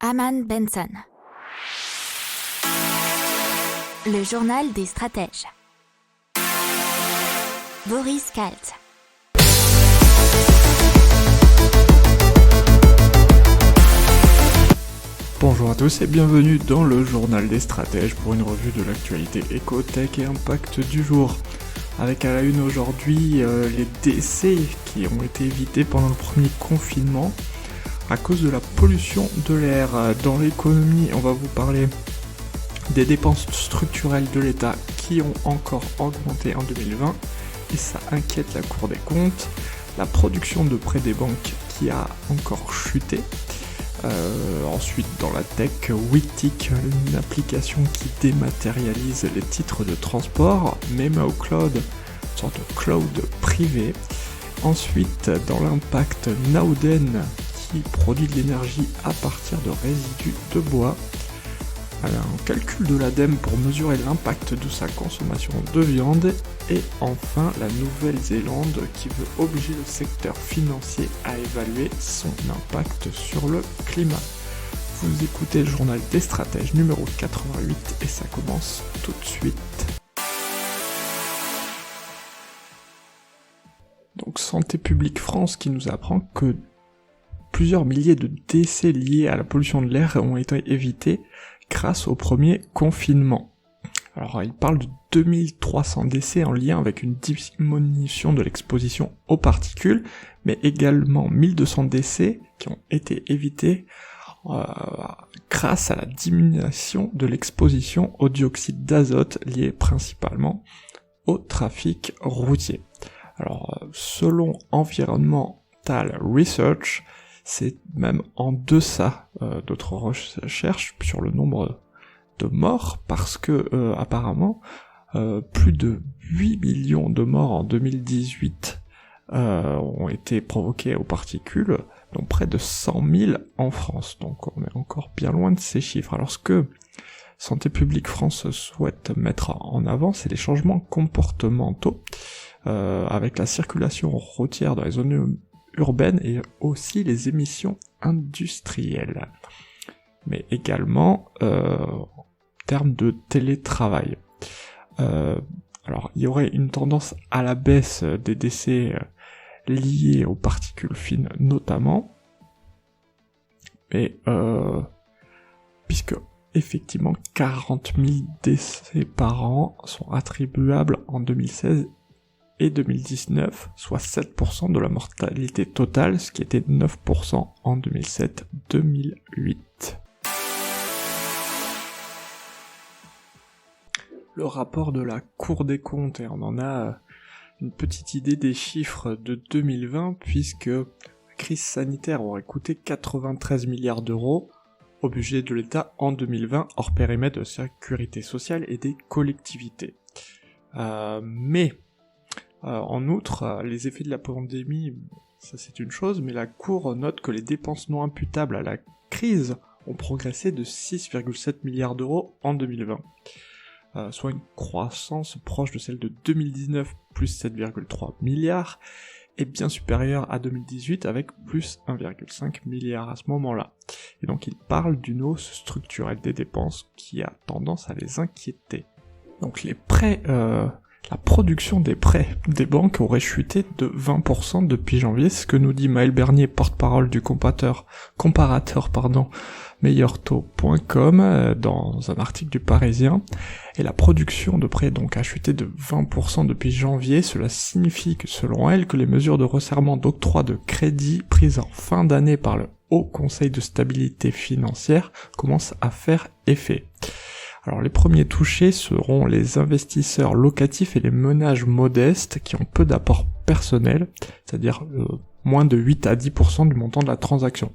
Aman Benson. Le journal des stratèges. Boris Kalt. Bonjour à tous et bienvenue dans le journal des stratèges pour une revue de l'actualité éco-tech et impact du jour. Avec à la une aujourd'hui les décès qui ont été évités pendant le premier confinement à cause de la pollution de l'air. Dans l'économie, on va vous parler des dépenses structurelles de l'État qui ont encore augmenté en 2020 et ça inquiète la Cour des comptes. La production de prêts des banques qui a encore chuté. Ensuite, dans la tech, Wittic, une application qui dématérialise les titres de transport, MemoCloud, une sorte de cloud privé. Ensuite, dans l'impact, Nauden, qui produit de l'énergie à partir de résidus de bois. Un calcul de l'ADEME pour mesurer l'impact de sa consommation de viande. Et enfin, la Nouvelle-Zélande qui veut obliger le secteur financier à évaluer son impact sur le climat. Vous écoutez le journal des stratèges numéro 88 et ça commence tout de suite. Donc Santé publique France qui nous apprend que plusieurs milliers de décès liés à la pollution de l'air ont été évités grâce au premier confinement. Alors il parle de 2300 décès en lien avec une diminution de l'exposition aux particules, mais également 1200 décès qui ont été évités grâce à la diminution de l'exposition au dioxyde d'azote liée principalement au trafic routier. Alors selon Environmental Research, c'est même en deçà d'autres recherches sur le nombre de morts, parce que apparemment plus de 8 millions de morts en 2018 ont été provoquées aux particules, dont près de 100 000 en France, donc on est encore bien loin de ces chiffres. Alors ce que Santé publique France souhaite mettre en avant, c'est les changements comportementaux, avec la circulation routière dans les zones urbaines et aussi les émissions industrielles, mais également en termes de télétravail. Alors il y aurait une tendance à la baisse des décès liés aux particules fines notamment, mais puisque effectivement 40 000 décès par an sont attribuables en 2016 et 2019, soit 7% de la mortalité totale, ce qui était 9% en 2007-2008. Le rapport de la Cour des comptes, et on en a une petite idée des chiffres de 2020, puisque la crise sanitaire aurait coûté 93 milliards d'euros au budget de l'État en 2020, hors périmètre de sécurité sociale et des collectivités. En outre, les effets de la pandémie, ça c'est une chose, mais la Cour note que les dépenses non imputables à la crise ont progressé de 6,7 milliards d'euros en 2020, soit une croissance proche de celle de 2019, plus 7,3 milliards, et bien supérieure à 2018 avec plus 1,5 milliard à ce moment-là. Et donc il parle d'une hausse structurelle des dépenses qui a tendance à les inquiéter. Donc les prêts... La production des prêts des banques aurait chuté de 20% depuis janvier, ce que nous dit Maël Bernier, porte-parole du comparateur meilleurtaux.com dans un article du Parisien. Et la production de prêts donc a chuté de 20% depuis janvier. Cela signifie que selon elle que les mesures de resserrement d'octroi de crédit prises en fin d'année par le Haut Conseil de stabilité financière commencent à faire effet. Alors les premiers touchés seront les investisseurs locatifs et les ménages modestes qui ont peu d'apport personnel, c'est-à-dire moins de 8 à 10% du montant de la transaction.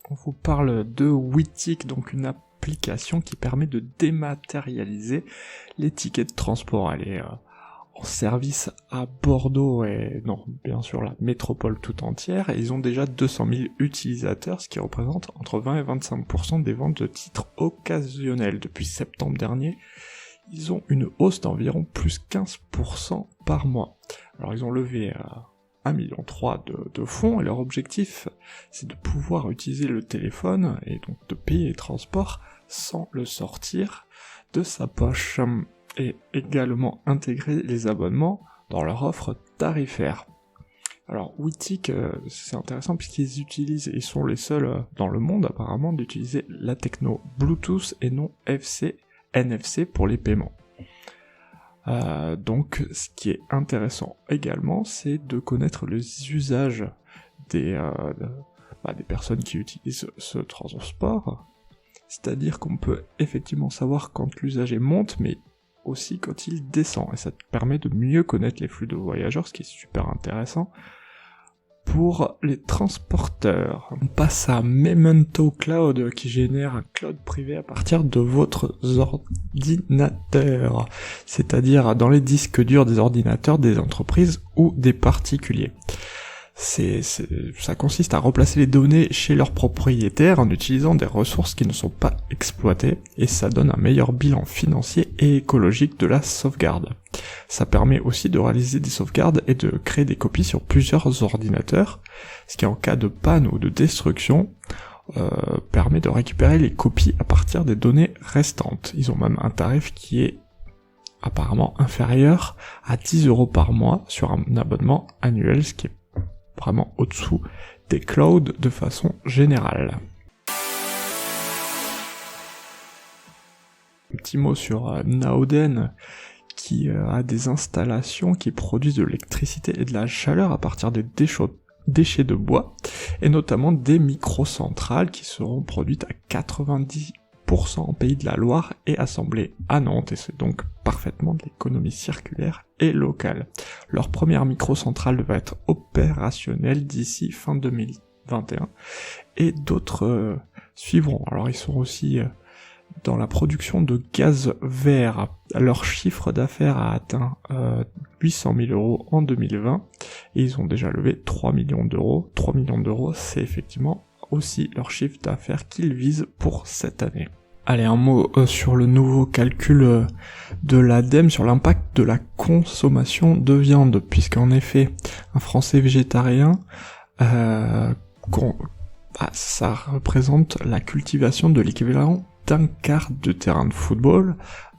On vous parle de Wittic, donc une application qui permet de dématérialiser les tickets de transport. Elle est en service à Bordeaux et bien sûr la métropole tout entière, et ils ont déjà 200 000 utilisateurs, ce qui représente entre 20 et 25% des ventes de titres occasionnels. Depuis septembre dernier, ils ont une hausse d'environ plus 15% par mois. Alors ils ont levé 1,3 million de fonds, et leur objectif, c'est de pouvoir utiliser le téléphone, et donc de payer les transports sans le sortir de sa poche, et également intégrer les abonnements dans leur offre tarifaire. Alors Wittic, c'est intéressant puisqu'ils utilisent, ils sont les seuls dans le monde apparemment d'utiliser la techno Bluetooth et non NFC pour les paiements. Donc ce qui est intéressant également, c'est de connaître les usages des personnes qui utilisent ce transport, c'est-à-dire qu'on peut effectivement savoir quand l'usager monte, mais aussi quand il descend, et ça te permet de mieux connaître les flux de voyageurs, ce qui est super intéressant pour les transporteurs. On passe à Memento Cloud, qui génère un cloud privé à partir de votre ordinateur, c'est-à-dire dans les disques durs des ordinateurs des entreprises ou des particuliers. Ça consiste à replacer les données chez leurs propriétaires en utilisant des ressources qui ne sont pas exploitées, et ça donne un meilleur bilan financier et écologique de la sauvegarde. Ça permet aussi de réaliser des sauvegardes et de créer des copies sur plusieurs ordinateurs, ce qui en cas de panne ou de destruction permet de récupérer les copies à partir des données restantes. Ils ont même un tarif qui est apparemment inférieur à 10 € par mois sur un abonnement annuel, ce qui est vraiment au-dessous des clouds de façon générale. Un petit mot sur Naoden, qui a des installations qui produisent de l'électricité et de la chaleur à partir des déchets de bois, et notamment des microcentrales qui seront produites à 90% en Pays de la Loire et assemblées à Nantes, et c'est donc parfaitement de l'économie circulaire et locale. Leur première microcentrale va être opérationnelle d'ici fin 2021, et d'autres suivront. Alors ils sont aussi dans la production de gaz vert. Leur chiffre d'affaires a atteint 800 000 € en 2020, et ils ont déjà levé 3 millions d'euros. 3 millions d'euros, c'est effectivement aussi leur chiffre d'affaires qu'ils visent pour cette année. Allez, un mot sur le nouveau calcul de l'ADEME sur l'impact de la consommation de viande, puisqu'en effet, un Français végétarien, ça représente la cultivation de l'équivalent d'un quart de terrain de football,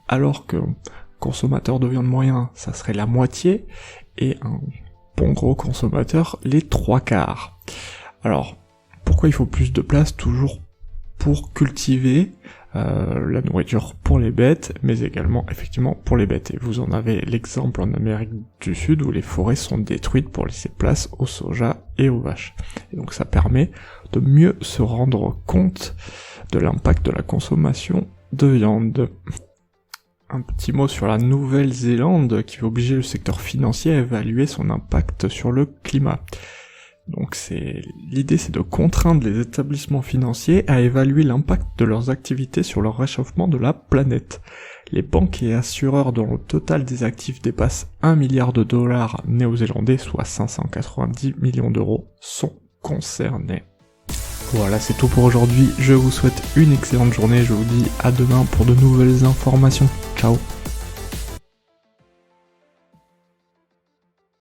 alors que consommateur de viande moyen, ça serait la moitié, et un bon gros consommateur, les 3/4. Alors, pourquoi il faut plus de place? Toujours pour cultiver la nourriture pour les bêtes, mais également effectivement pour les bêtes. Et vous en avez l'exemple en Amérique du Sud où les forêts sont détruites pour laisser place au soja et aux vaches. Et donc ça permet de mieux se rendre compte de l'impact de la consommation de viande. Un petit mot sur la Nouvelle-Zélande qui va obliger le secteur financier à évaluer son impact sur le climat. Donc l'idée c'est de contraindre les établissements financiers à évaluer l'impact de leurs activités sur le réchauffement de la planète. Les banques et assureurs dont le total des actifs dépasse 1 milliard de dollars néo-zélandais, soit 590 millions d'euros, sont concernés. Voilà, c'est tout pour aujourd'hui. Je vous souhaite une excellente journée. Je vous dis à demain pour de nouvelles informations. Ciao.